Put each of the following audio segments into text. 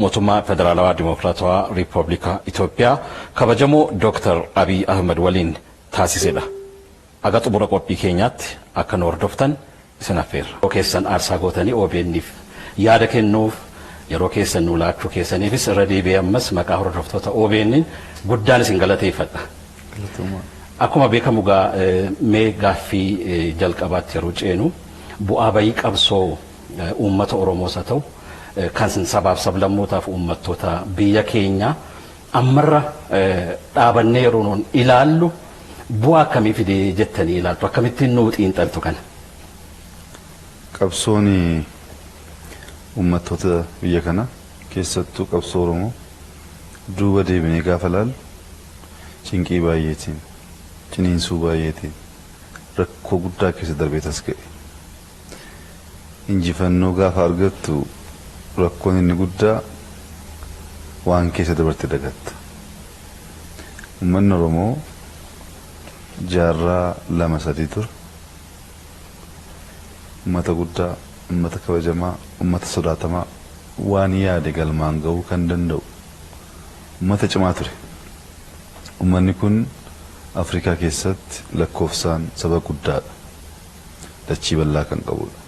موتوما فدرالوا ديمقراطوا ريبوبليكا إثيوبيا كبجمو دكتور أبي أحمد ولين تاسيسيدا أغاتو برقوت بكينيات أكنور دفتن سنافير وكيسن أرساغوتاني أوبينيف يادكنوف يروكيسن نولاكو كيسنيفس ردي بيامس مكاهر دفتوتا أوبينين قدان سنغلتي فتا أكما بيكا مغا ميغا في جلق أبات يروجينو بؤابيك أبسو أمة أوروموساتو كان سبب سبلموتا في أمتوتا بيا كينيا أمرا أبنيرون إلالو بوا كمي في دي جتني إلالو كمي تنوت إنترتو كان قبصوني أمتوتا بيا كنا كيستو قبصورمو دوبا دي بني غافلال چنكي بايتين چنينسو بايتين ركو قدا كيس دربيتس كي إنجي فنو غاف أرغتو rakkoon inni guddaa waan keessa dabarte dagatta. Uummanni Oromoo jaarraa lama sadii ture. Uummata guddaa, uummata kabajamaa, uummata sodaatamaa waan yaade galmaan ga'uu kan danda'u. Uummata cimaa ture. Uummanni kun Afrikaa keessatti lakkoofsaan saba guddaadha. Dachii bal'aa kan qabudha.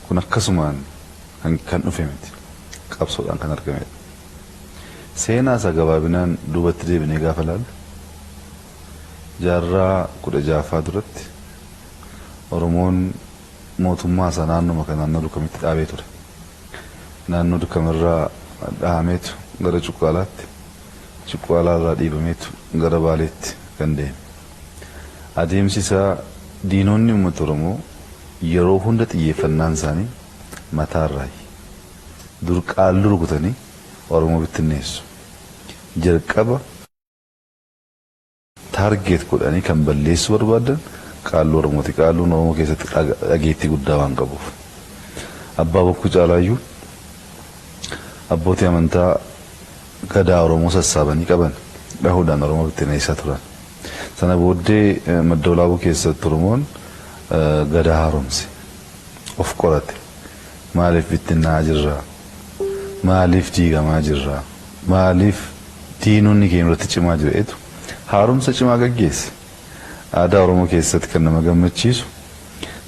Kun akkasumaan kan dhufe miti qabsoodhaan kan argamedha. Seenaa isaa gabaabinaan duubatti deebinee gaafa ilaallu jaarraa 16ffaa duratti Oromoon mootummaa isaa naannoo kan naannoo Dukamitti dhaabee ture. Naannoo Dukamirraa dhahameetu gara Cuqqaalaatti, Cuqqaalaarraa dhiibameetu gara Baaleetti kan deeme. Adeemsi isaa diinonni uummata Oromoo yeroo hunda xiyyeeffannaan isaanii mataarraa dur qaallu rukutanii Oromoo bittinneessu. Jalqaba taargeet godhanii kan balleessu barbaadan qaallu Oromooti. Qaalluun Oromoo keessatti dhageettii guddaa waan qabuuf. Abbaa bokkuu caalaayyuu abbootii amantaa gadaa Oromoo sassaabanii qaban dhahuudhaan Oromoo bittinneessaa turan. Sana booddee madda walaabuu keessatti Oromoon gadaa haaromse of qorate. Maaliif bittinnaa jirra? Maaliif diigamaa jirra? Maaliif diinonni keenya irratti cimaa jireetu haaromsa cimaa gaggeesse. Aadaa Oromoo keessatti kan nama gammachiisu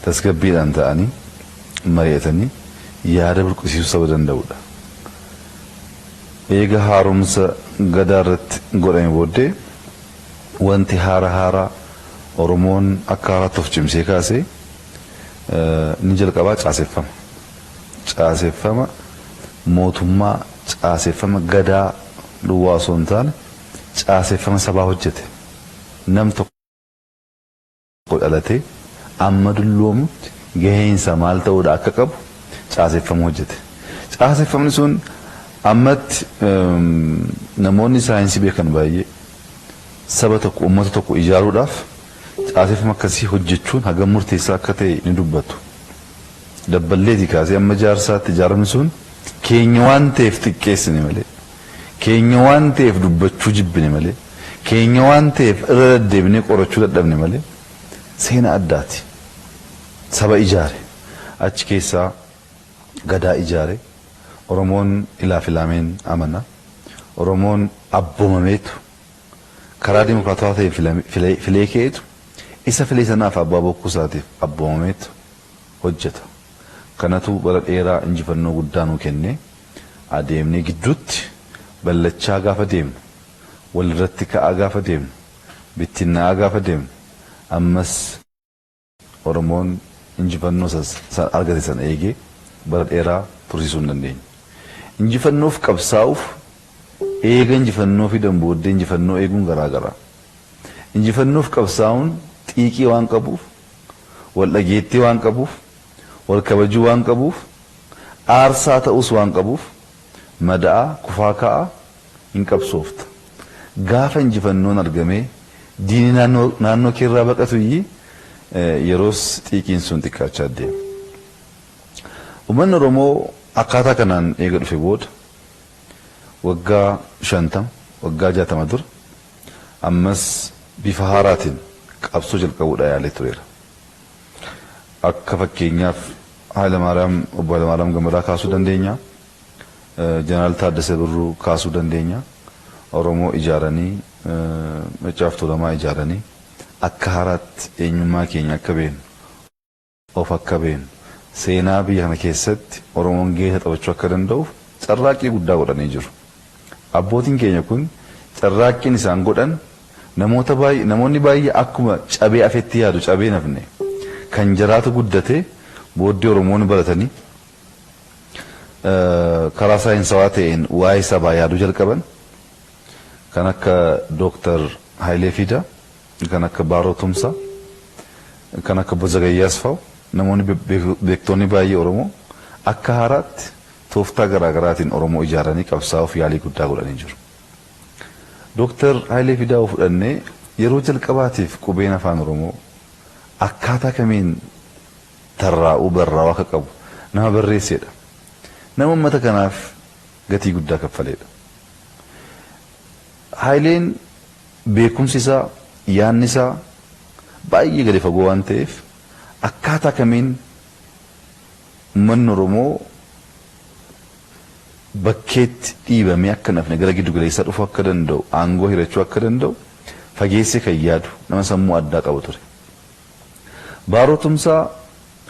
tasgabbiidhaan ta'anii mari'atanii yaada burqisiisuu saba danda'udha. Eega haaromsa gadaa irratti godhame booddee wanti haaraa Oromoon akka haaraatti of cimsee kaasee ni jalqabaa caaseffama. Caaseffama mootummaa, caaseffama gadaa duwwaa osoo hin taane caaseffama sabaa hojjete. Nam tokko dhalatee amma dulloomutti gaheensa maal ta'uudha akka qabu caaseffama hojjete. Caaseffamni sun ammatti namoonni saayinsii beekan baay'ee saba tokko uummata tokko ijaaruudhaaf caaseffama akkasii hojjechuun hagam murteessaa akka ta'e ni dubbatu. Dabballeetii kaasee amma jaarsaatti ijaaramni sun keenya waan ta'eef xiqqeessine malee, keenya waan ta'eef dubbachuu jibbine malee, keenya waan ta'eef irra deddeebinee qorachuu dadhabne malee seenaa addaati. Saba ijaare achi keessaa gadaa ijaare Oromoon ilaaf ilaameen amana. Oromoon abboomameetu karaa dimokiraatawaa ta'e filee ka'eetu isa filee sanaaf abbaa bokkuu isaatiif abboomameetu hojjeta. Kanatu bara dheeraa injifannoo guddaa nuu kenne. Adeemnee gidduutti ballachaa gaafa deemnu, walirratti ka'aa gaafa deemnu, bittinnaa'aa gaafa deemnu, ammas Oromoon injifannoo argate sana eegee bara dheeraa tursiisuu hin dandeenye. Injifannoof qabsaa'uuf eega injifannoo fidan booddee injifannoo eeguun garaagara. Injifannoof qabsaa'uun xiiqii waan qabuuf, wal dhageettii waan qabuuf, wal kabajuu waan qabuuf, aarsaa ta'us waan qabuuf mada'a kufaa ka'a hin qabsoofta. Gaafa injifannoon argamee diini naannoo keerraa baqatuyyi yeroos xiiqiin sun xiqqaachaa deema. Uummanni Oromoo akkaataa kanaan eega dhufe booda waggaa 50 waggaa 60 dura ammas bifa haaraatiin qabsoo jalqabuudha yaalee tureera. Akka fakkeenyaaf Hayilamaariyaam obbo Hayilamaariyaam Gammadaa kaasuu dandeenya. Jeneraal Taaddasee Birruu kaasuu dandeenya. Oromoo ijaaranii Maccaaf Tuulamaa ijaaranii akka haaraatti eenyummaa keenya akka beeknu of akka beeknu seenaa biyya kana keessatti Oromoon geessa taphachuu akka danda'uuf carraaqqii guddaa godhanii jiru. Abbootiin keenya kun carraaqqiin isaan godhan namoonni baay'ee akkuma cabee afetti yaadu cabee nafne kan jiraatu guddate booddee Oromoon baratanii karaa saayinsawaa ta'een waa'ee sabaa yaaduu jalqaban kan akka Dr. Hayilee Fidaa, kan akka Baaroo Tumsaa, kan akka Bozagayyaa Asfaaw namoonni beektoonni baay'ee Oromoo akka haaraatti tooftaa garaagaraatiin Oromoo ijaaranii qabsaa'uuf yaalii guddaa godhanii jiru. Dr. Hayilee Fidaa fudhannee yeroo jalqabaatiif qubeen afaan Oromoo akkaataa kamiin tarraa'uu barraa'uu akka qabu nama barreessedha. Nama uummata kanaaf gatii guddaa kaffaledha. Hayileen beekumsi isaa yaanni isaa baay'ee gadi fagoo waan ta'eef akkaataa kamiin uummanni Oromoo bakkeetti dhiibamee akka nafne gara giddu galeessaa dhufuu akka danda'u aangoo hirachuu akka danda'u fageessee kan yaadu nama sammuu addaa qabu ture. Baaroo Tumsaa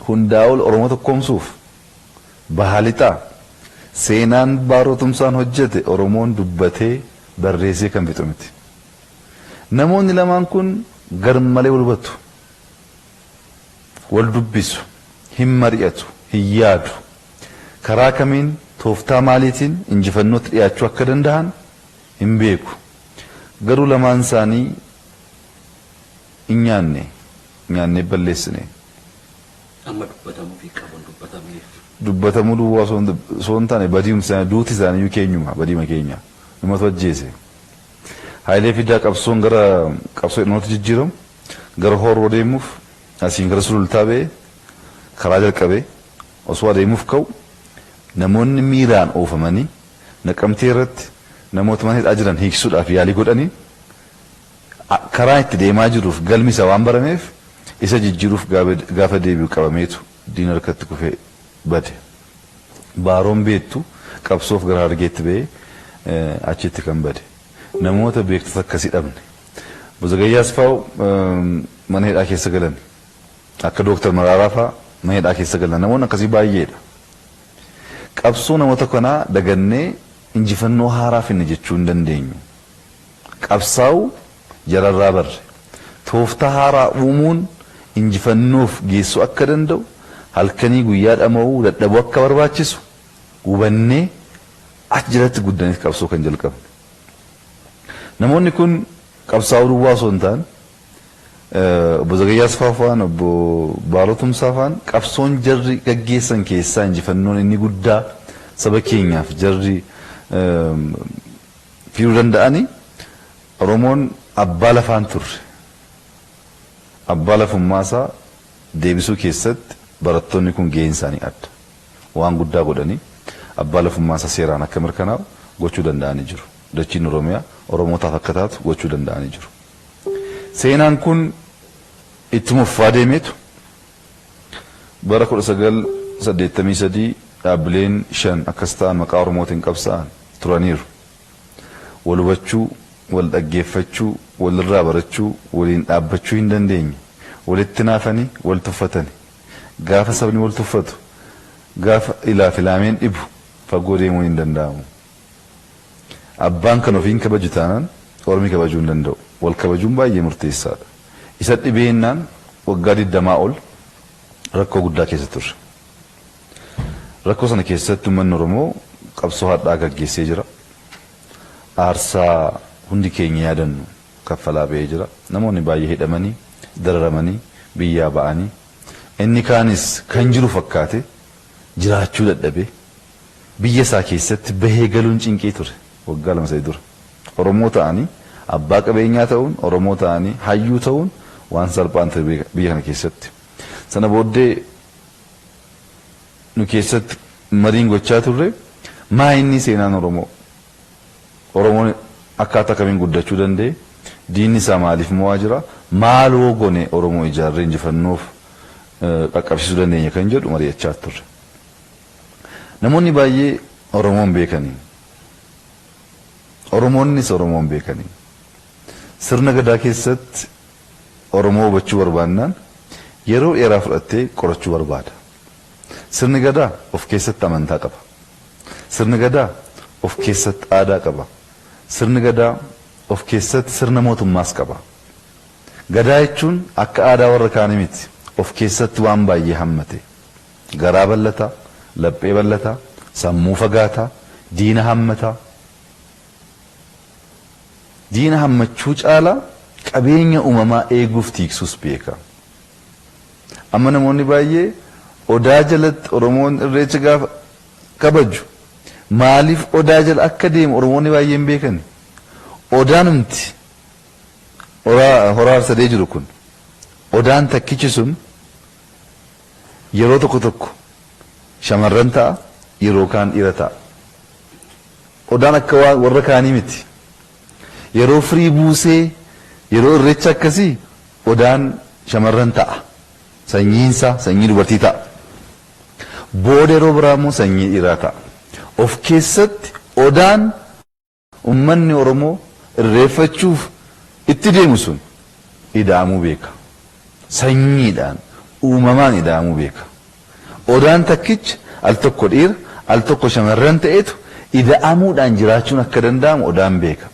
hundaa ol Oromoo tokkoomsuuf bahalixaa seenaan Baaroo Tumsaan hojjete Oromoon dubbatee barreessee kan fixu miti. Namoonni lamaan kun garmalee wal hubatu, wal dubbisu, hin mari'atu, hin yaadu. Karaa kamiin tooftaa maaliitiin injifannootti dhiyaachuu akka danda'an hin beeku. Garuu lamaan isaanii hin nyaanne balleessine. Amma dubbatamuu fi qabuun dubbatameef. Dubbatamuu duwwaa osoo hin taane badiimsa isaanii duuti isaanii keenyuma badiima keenya. Namatu ajjeese. Hayilee Fidaa qabsoon gara qabsoo hidhannootti jijjiiramu gara horroo deemuuf asiin gara sulultaa ba'ee karaa jalqabee osoo adeemuuf ka'u namoonni miiraan oofamanii Naqamtee irratti namoota mana hidhaa jiran hiiksuudhaaf yaalii godhanii karaa itti deemaa jiruuf galmi isaa waan barameef isa jijjiiruuf gaafa deebi'u qabameetu diina harkatti kufee bade. Baaroon beektu qabsoof gara Harargeetti ba'ee achitti kan bade. Namoota beektota akkasii dhabne. Bozagayyaa Asfaaw mana hidhaa keessa galan. Akka Dooktar Maraaraa fa'aa mana hidhaa keessa galan. Namoonni akkasii baay'eedha. Qabsoo namoota kanaa dagannee injifannoo haaraa finne jechuu hin dandeenyu. Qabsaa'u jararraa barre. Tooftaa haaraa uumuun injifannoof geessuu akka danda'u halkanii guyyaa dhama'uu dadhabuu akka barbaachisu hubannee achi jalatti guddaniif qabsoo kan jalqabne. Namoonni kun qabsaa'uu duwwaa osoo hin taane Bozagayyaa Asfaaw fa'aan obbo Baaroo Tumsaa fa'aan qabsoon jarri gaggeessan keessaa injifannoon inni guddaa saba keenyaaf jarri fiduu danda'anii Oromoon abbaa lafaan turre. Abbaa lafummaasaa deebisuu keessatti barattoonni kun gaheen isaanii adda. Waan guddaa godhanii abbaa lafummaasaa seeraan akka mirkanaa'u gochuu danda'anii jiru. Dachiin Oromiyaa Oromootaaf akka taatu gochuu danda'anii jiru. Seenaan kun ittuma fufaa deemeetu bara 1983 dhaabbileen 5 akkas ta'an maqaa Oromootiin qabsaa'an turaniiru. Wal hubachuu, wal dhaggeeffachuu, walirraa barachuu, waliin dhaabbachuu hin dandeenye. Walitti naafanii, wal tuffatanii. Gaafa sabni wal tuffatu, gaafa ilaafilame dhibu fagoo deemuu hin danda'amu. Abbaan kan ofiin kabaju taanaan Ormi kabajuu hin danda'u. Wal kabajuun baay'ee murteessaadha. Isa dhibeennaan waggaa 20 ol rakkoo guddaa keessa turre. Rakkoo sana keessatti uummanni Oromoo qabsoo hadhaa gaggeessee jira. Aarsaa hundi keenya yaadannu kaffalaa ba'ee jira. Namoonni baay'ee hidhamanii, dararamanii, biyyaa ba'anii. Inni kaanis kan jiru fakkaate jiraachuu dadhabee biyya isaa keessatti bahee galuun cinqii ture. Waggaa 2 dura. Oromoo ta'anii abbaa qabeenyaa ta'uun, Oromoo ta'anii hayyuu ta'uun waan salphaan ta'e biyya kana keessatti. Sana booddee nu keessatti mariin gochaa turre maa inni seenaan Oromoo? Oromoon akkaataa kamiin guddachuu danda'e? Diinni isaa maaliif mo'aa jira? Maaloo gone Oromoo ijaarree injifannoof qaqqabsiisuu dandeenya kan jedhu mari'achaa turre. Namoonni baay'ee Oromoon beekanii. Oromoonnis Oromoon beekanii. Sirna gadaa keessatti Oromoo hubachuu barbaannaan yeroo dheeraa fudhattee qorachuu barbaada. Sirni gadaa of keessatti amantaa qaba. Sirni gadaa of keessatti aadaa qaba. Sirni gadaa of keessatti sirna mootummaas qaba. Gadaa jechuun akka aadaa warra kaanii miti. Of keessatti waan baay'ee hammate. Garaa bal'ataa, laphee bal'ataa, sammuu fagaataa, diina hammataa. Diina hammachuu caalaa qabeenya uumamaa eeguuf tiiksus beeka. Amma namoonni baay'ee odaa jalatti Oromoon irreecha gaafa kabaju maaliif odaa jala akka deemu Oromoonni baay'een beekani. Odaanumti horaa sadee jiru kun odaan takkichi sun yeroo tokko tokko shamarran ta'a yeroo kaan dhiira ta'a. Odaan akka warra kaanii miti. Yeroo firii buusee yeroo irreecha akkasii odaan shamarran ta'a. Sanyiinsa sanyii dubartii ta'a. Booda yeroo biraa immoo sanyii dhiiraa ta'a. Of keessatti odaan ummanni Oromoo irreeffachuuf itti deemu sun ida'amuu beeka. Sanyiidhaan uumamaan ida'amuu beeka. Odaan takkicha al tokko dhiira al tokko shamarran ta'etu ida'amuudhaan jiraachuun akka danda'amu odaan beeka.